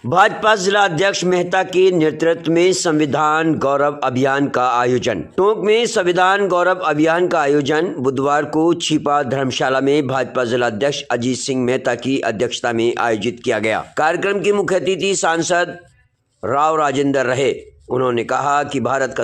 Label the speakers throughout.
Speaker 1: भाजपा जिला अध्यक्ष मेहता के नेतृत्व में संविधान गौरव अभियान का आयोजन। टोंक में संविधान गौरव अभियान का आयोजन बुधवार को छिपा धर्मशाला में भाजपा जिला अध्यक्ष अजीत सिंह मेहता की अध्यक्षता में आयोजित किया गया। कार्यक्रम की मुख्य अतिथि सांसद राव राजेंद्र रहे। उन्होंने कहा कि भारत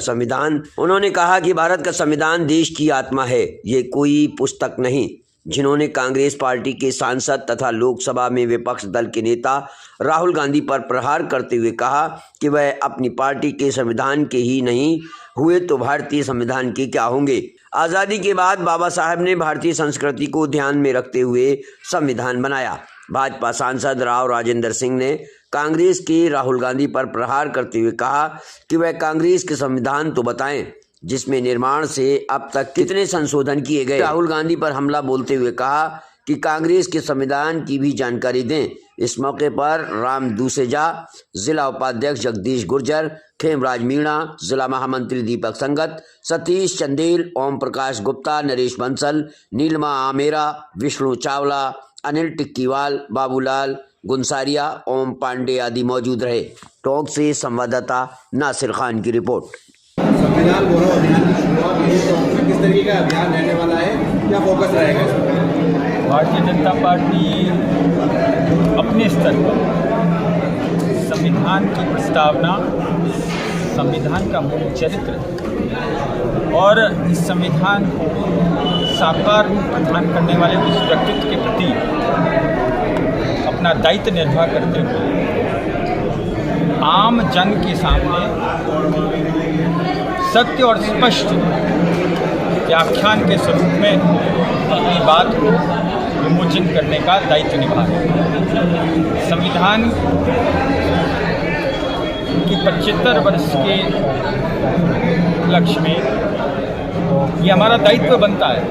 Speaker 1: का संविधान देश की आत्मा है, ये कोई पुस्तक नहीं। जिन्होंने कांग्रेस पार्टी के सांसद तथा लोकसभा में विपक्ष दल के नेता राहुल गांधी पर प्रहार करते हुए कहा कि वह अपनी पार्टी के संविधान के ही नहीं हुए तो भारतीय संविधान के क्या होंगे। आज़ादी के बाद बाबा साहब ने भारतीय संस्कृति को ध्यान में रखते हुए संविधान बनाया। भाजपा सांसद राव राजेंद्र सिंह ने कांग्रेस के राहुल गांधी पर प्रहार करते हुए कहा कि वह कांग्रेस के संविधान तो बताएं जिसमें निर्माण से अब तक कितने संशोधन किए गए। राहुल गांधी पर हमला बोलते हुए कहा कि कांग्रेस के संविधान की भी जानकारी दें। इस मौके पर राम दूसेजा, जिला उपाध्यक्ष जगदीश गुर्जर, खेमराज मीणा, जिला महामंत्री दीपक संगत, सतीश चंदेल, ओम प्रकाश गुप्ता, नरेश बंसल, नीलमा आमेरा, विष्णु चावला, अनिल टिक्कीवाल, बाबूलाल गुंसारिया, ओम पांडे आदि मौजूद रहे। टोंक से संवाददाता नासिर खान की रिपोर्ट।
Speaker 2: संविधान गौरव अभियान की शुरुआत किस तरीके का अभियान रहने वाला है, क्या फोकस रहेगा इसमें?
Speaker 3: भारतीय जनता पार्टी अपने स्तर पर संविधान की प्रस्तावना, संविधान का मूल चरित्र और इस संविधान को साकार रूप प्रदान करने वाले उस व्यक्तित्व के प्रति अपना दायित्व निर्वाह करते हुए आम जन के सामने सत्य और स्पष्ट व्याख्यान के स्वरूप में अपनी बात को विमोचन करने का दायित्व निभा रहे हैं। संविधान की 75 वर्ष के लक्ष्य में ये हमारा दायित्व बनता है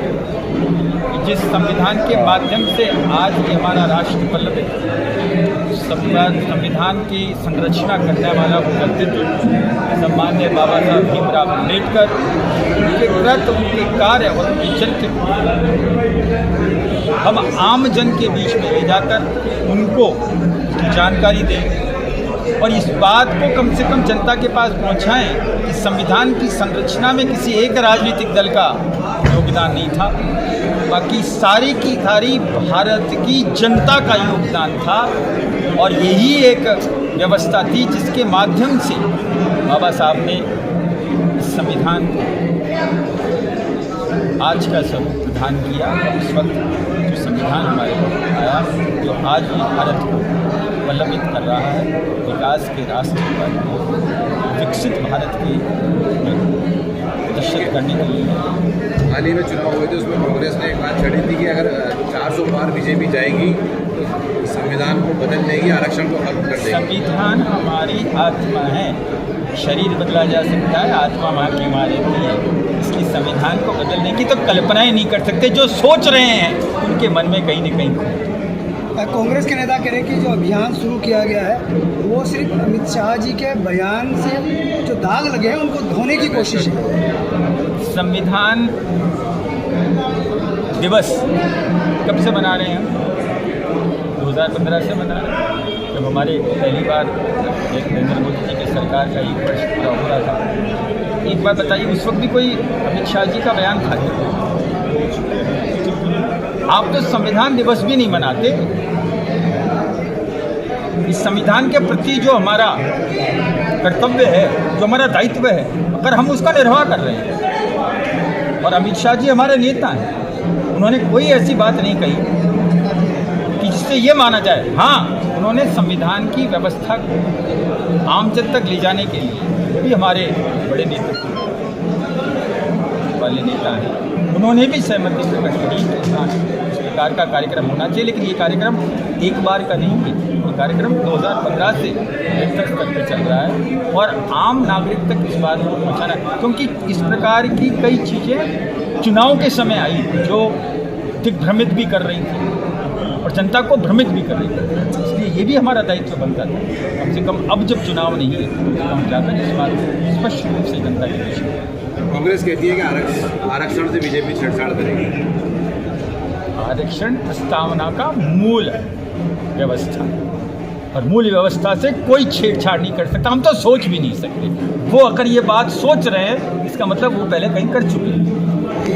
Speaker 3: कि जिस संविधान के माध्यम से आज ये हमारा राष्ट्र पल्लवित है, संविधान की संरचना करने वाला वो व्यक्तित्व सम्मान्य बाबा साहब भीमराव अम्बेडकर, उनके कृत, उनके कार्य और उनके चरित्र हम आम जन के बीच में ले जाकर उनको जानकारी दें और इस बात को कम से कम जनता के पास पहुंचाएं कि संविधान की संरचना में किसी एक राजनीतिक दल का योगदान नहीं था, बाकी सारी की सारी भारत की जनता का योगदान था। और यही एक व्यवस्था थी जिसके माध्यम से बाबा साहब ने संविधान को आज का स्वरूप प्रदान किया। उस वक्त जो संविधान हमारे आया, जो आज भी भारत को पल्लवित कर रहा है, विकास के रास्ते पर विकसित भारत की दशक करने के लिए।
Speaker 2: हाल ही में चुनाव हुए थे, उसमें कांग्रेस ने एक बात छड़ी थी कि अगर 400 पार बीजेपी जाएगी तो संविधान को बदल देगी, आरक्षण को खत्म कर देगी।
Speaker 3: संविधान हमारी आत्मा है, शरीर बदला जा सकता है, आत्मा माँ की हमारी है। इसलिए संविधान को बदलने की तो कल्पना ही नहीं कर सकते। जो सोच रहे हैं उनके मन में कहीं न कहीं।
Speaker 4: कांग्रेस के नेता कह रहे हैं कि जो अभियान शुरू किया गया है वो सिर्फ अमित शाह जी के बयान से जो दाग लगे हैं उनको धोने की कोशिश है।
Speaker 3: संविधान दिवस कब से मना रहे हैं? 2015 से मना रहे हैं, जब हमारे पहली बार नरेंद्र मोदी जी की सरकार का 1 वर्ष पूरा हो रहा था। एक बात बताइए, उस वक्त भी कोई अमित शाह जी का बयान था? आप तो संविधान दिवस भी नहीं मनाते। इस संविधान के प्रति जो हमारा कर्तव्य है, जो हमारा दायित्व है, अगर हम उसका निर्वाह कर रहे हैं, और अमित शाह जी हमारे नेता हैं, उन्होंने कोई ऐसी बात नहीं कही कि जिससे ये माना जाए। हाँ, उन्होंने संविधान की व्यवस्था को आम जन तक ले जाने के लिए भी हमारे बड़े नेतृत्व वाले नेता हैं, उन्होंने भी सहमति प्रकट की इस प्रकार का कार्यक्रम होना चाहिए। लेकिन ये कार्यक्रम एक बार का नहीं है, ये कार्यक्रम 2015 से बेहतर स्तर पर चल रहा है और आम नागरिक तक इस बात को पहुँचाना, क्योंकि इस प्रकार की कई चीज़ें चुनाव के समय आई जो दिग्भ्रमित भी कर रही थी और जनता को भ्रमित भी कर रही थी। इसलिए ये भी हमारा दायित्व बनता था कम से कम अब जब चुनाव नहीं है तो हम जाकर इस बात को स्पष्ट रूप से जनता के बीच में।
Speaker 2: कांग्रेस कहती है कि आरक्षण से बीजेपी छेड़छाड़ करेगी।
Speaker 3: आरक्षण प्रस्तावना का मूल व्यवस्था और मूल्य व्यवस्था से कोई छेड़छाड़ नहीं कर सकता। हम तो सोच भी नहीं सकते। वो अगर ये बात सोच रहे हैं, इसका मतलब वो पहले कहीं कर चुके हैं।